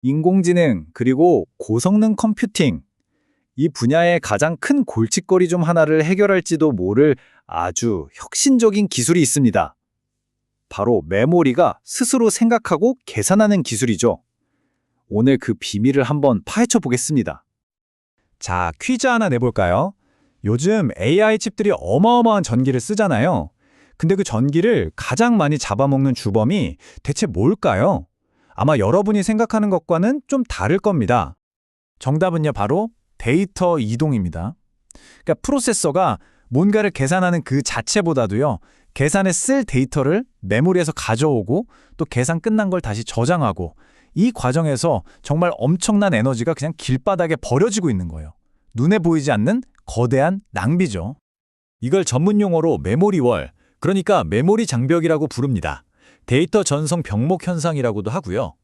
인공지능 그리고 고성능 컴퓨팅, 이 분야의 가장 큰 골칫거리 중 하나를 해결할지도 모를 아주 혁신적인 기술이 있습니다. 바로 메모리가 스스로 생각하고 계산하는 기술이죠. 오늘 그 비밀을 한번 파헤쳐 보겠습니다. 자, 퀴즈 하나 내볼까요? 요즘 AI 칩들이 어마어마한 전기를 쓰잖아요. 근데 그 전기를 가장 많이 잡아먹는 주범이 대체 뭘까요? 아마 여러분이 생각하는 것과는 좀 다를 겁니다. 정답은요, 바로 데이터 이동입니다. 그러니까 프로세서가 뭔가를 계산하는 그 자체보다도요, 계산에 쓸 데이터를 메모리에서 가져오고 또 계산 끝난 걸 다시 저장하고 이 과정에서 정말 엄청난 에너지가 그냥 길바닥에 버려지고 있는 거예요. 눈에 보이지 않는 거대한 낭비죠. 이걸 전문 용어로 메모리월, 그러니까 메모리 장벽이라고 부릅니다. 데이터 전송 병목 현상이라고도 하고요.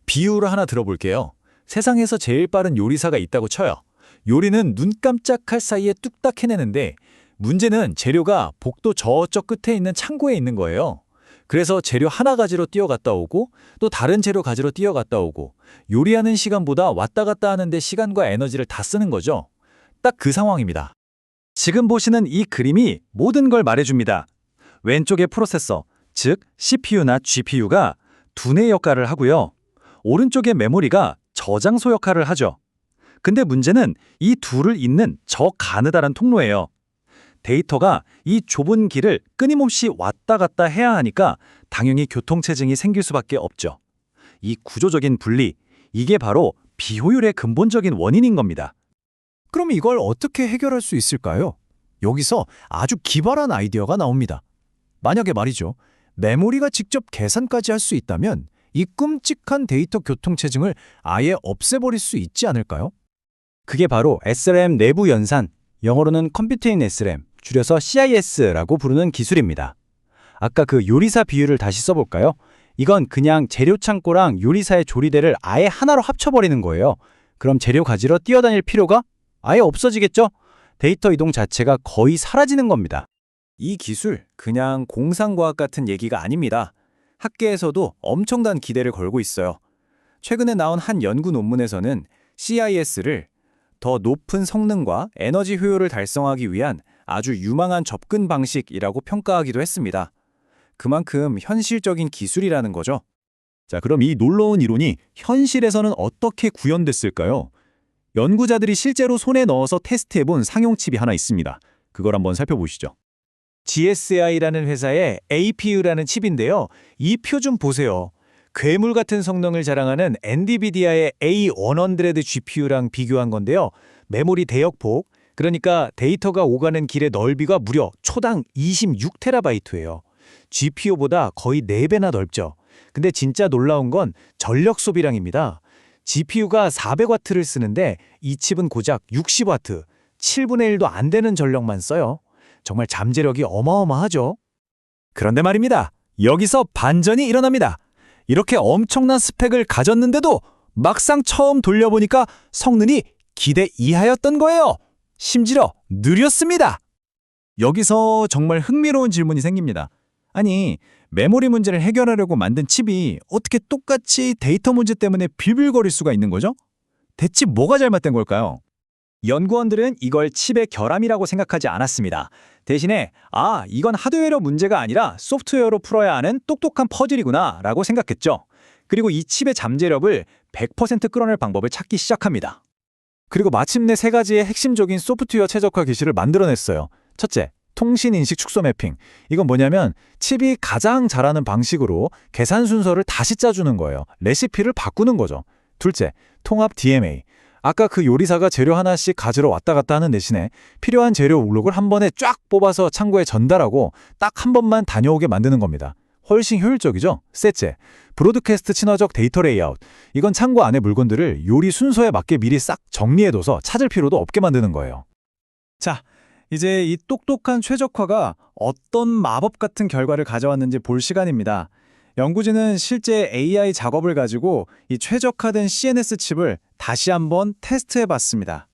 비유를 하나 들어볼게요. 세상에서 제일 빠른 요리사가 있다고 쳐요. 요리는 눈 깜짝할 사이에 뚝딱 해내는데 문제는 재료가 복도 저쪽 끝에 있는 창고에 있는 거예요. 그래서 재료 하나 가지러 뛰어갔다 오고 또 다른 재료 가지러 뛰어갔다 오고 요리하는 시간보다 왔다 갔다 하는데 시간과 에너지를 다 쓰는 거죠. 딱 그 상황입니다. 지금 보시는 이 그림이 모든 걸 말해줍니다. 왼쪽의 프로세서, 즉 CPU나 GPU가 두뇌 역할을 하고요. 오른쪽의 메모리가 저장소 역할을 하죠. 근데 문제는 이 둘을 잇는 저 가느다란 통로예요. 데이터가 이 좁은 길을 끊임없이 왔다 갔다 해야 하니까 당연히 교통체증이 생길 수밖에 없죠. 이 구조적인 분리, 이게 바로 비효율의 근본적인 원인인 겁니다. 그럼 이걸 어떻게 해결할 수 있을까요? 여기서 아주 기발한 아이디어가 나옵니다. 만약에 말이죠, 메모리가 직접 계산까지 할 수 있다면 이 끔찍한 데이터 교통체증을 아예 없애버릴 수 있지 않을까요? 그게 바로 SRAM 내부 연산, 영어로는 컴퓨팅 SRAM, 줄여서 CIS라고 부르는 기술입니다. 아까 그 요리사 비유를 다시 써볼까요? 이건 그냥 재료 창고랑 요리사의 조리대를 아예 하나로 합쳐버리는 거예요. 그럼 재료 가지러 뛰어다닐 필요가 아예 없어지겠죠? 데이터 이동 자체가 거의 사라지는 겁니다. 이 기술, 그냥 공상과학 같은 얘기가 아닙니다. 학계에서도 엄청난 기대를 걸고 있어요. 최근에 나온 한 연구 논문에서는 CIS를 더 높은 성능과 에너지 효율을 달성하기 위한 아주 유망한 접근 방식이라고 평가하기도 했습니다. 그만큼 현실적인 기술이라는 거죠. 자, 그럼 이 놀라운 이론이 현실에서는 어떻게 구현됐을까요? 연구자들이 실제로 손에 넣어서 테스트해본 상용 칩이 하나 있습니다. 그걸 한번 살펴보시죠. GSI라는 회사의 APU라는 칩인데요. 이 표 좀 보세요. 괴물 같은 성능을 자랑하는 엔비디아의 A100 GPU랑 비교한 건데요. 메모리 대역폭, 그러니까 데이터가 오가는 길의 넓이가 무려 초당 26TB예요. GPU보다 거의 4배나 넓죠. 근데 진짜 놀라운 건 전력 소비량입니다. GPU가 400W를 쓰는데 이 칩은 고작 60W, 7분의 1도 안 되는 전력만 써요. 정말 잠재력이 어마어마하죠. 그런데 말입니다. 여기서 반전이 일어납니다. 이렇게 엄청난 스펙을 가졌는데도 막상 처음 돌려보니까 성능이 기대 이하였던 거예요. 심지어 느렸습니다. 여기서 정말 흥미로운 질문이 생깁니다. 아니, 메모리 문제를 해결하려고 만든 칩이 어떻게 똑같이 데이터 문제 때문에 빌빌거릴 수가 있는 거죠? 대체 뭐가 잘못된 걸까요? 연구원들은 이걸 칩의 결함이라고 생각하지 않았습니다. 대신에 이건 하드웨어 문제가 아니라 소프트웨어로 풀어야 하는 똑똑한 퍼즐이구나 라고 생각했죠. 그리고 이 칩의 잠재력을 100% 끌어낼 방법을 찾기 시작합니다. 그리고 마침내 3가지의 핵심적인 소프트웨어 최적화 기술을 만들어냈어요. 첫째, 통신인식 축소 매핑. 이건 뭐냐면 칩이 가장 잘하는 방식으로 계산 순서를 다시 짜주는 거예요. 레시피를 바꾸는 거죠. 둘째, 통합 DMA. 아까 그 요리사가 재료 하나씩 가지러 왔다 갔다 하는 대신에 필요한 재료 목록을 한 번에 쫙 뽑아서 창고에 전달하고 딱 한 번만 다녀오게 만드는 겁니다. 훨씬 효율적이죠? 셋째, 브로드캐스트 친화적 데이터 레이아웃. 이건 창고 안의 물건들을 요리 순서에 맞게 미리 싹 정리해둬서 찾을 필요도 없게 만드는 거예요. 자, 이제 이 똑똑한 최적화가 어떤 마법 같은 결과를 가져왔는지 볼 시간입니다. 연구진은 실제 AI 작업을 가지고 이 최적화된 CNS 칩을 다시 한번 테스트해봤습니다.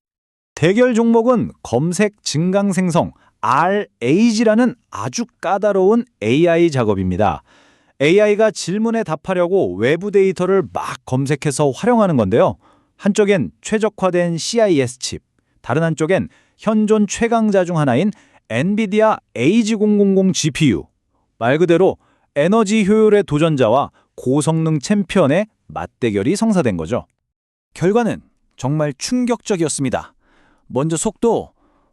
대결 종목은 검색 증강 생성 RAG라는 아주 까다로운 AI 작업입니다. AI가 질문에 답하려고 외부 데이터를 막 검색해서 활용하는 건데요. 한쪽엔 최적화된 CIS 칩, 다른 한쪽엔 현존 최강자 중 하나인 엔비디아 A000 GPU. 말 그대로 에너지 효율의 도전자와 고성능 챔피언의 맞대결이 성사된 거죠. 결과는 정말 충격적이었습니다. 먼저 속도,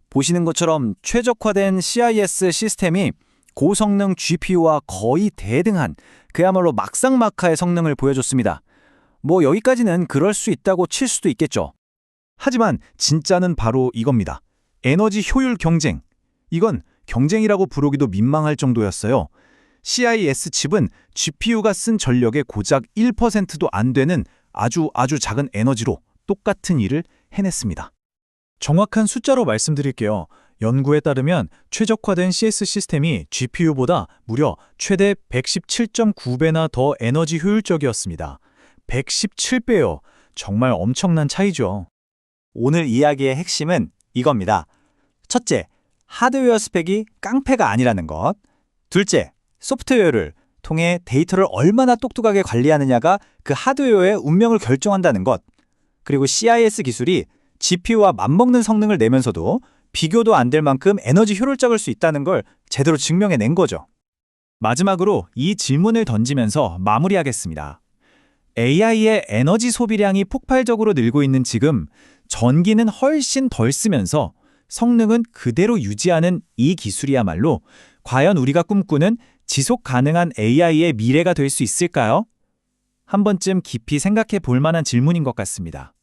보시는 것처럼 최적화된 CIS 시스템이 고성능 GPU와 거의 대등한 그야말로 막상막하의 성능을 보여줬습니다. 뭐 여기까지는 그럴 수 있다고 칠 수도 있겠죠. 하지만 진짜는 바로 이겁니다. 에너지 효율 경쟁. 이건 경쟁이라고 부르기도 민망할 정도였어요. CIS 칩은 GPU가 쓴 전력의 고작 1%도 안 되는 아주 작은 에너지로 똑같은 일을 해냈습니다. 정확한 숫자로 말씀드릴게요. 연구에 따르면 최적화된 CS 시스템이 GPU보다 무려 최대 117.9배나 더 에너지 효율적이었습니다. 117배요. 정말 엄청난 차이죠. 오늘 이야기의 핵심은 이겁니다. 첫째, 하드웨어 스펙이 깡패가 아니라는 것. 둘째, 소프트웨어를 통해 데이터를 얼마나 똑똑하게 관리하느냐가 그 하드웨어의 운명을 결정한다는 것. 그리고 CIS 기술이 GPU와 맞먹는 성능을 내면서도 비교도 안 될 만큼 에너지 효율적일 수 있다는 걸 제대로 증명해낸 거죠. 마지막으로 이 질문을 던지면서 마무리하겠습니다. AI의 에너지 소비량이 폭발적으로 늘고 있는 지금 전기는 훨씬 덜 쓰면서 성능은 그대로 유지하는 이 기술이야말로 과연 우리가 꿈꾸는 지속 가능한 AI의 미래가 될 수 있을까요? 한 번쯤 깊이 생각해 볼 만한 질문인 것 같습니다.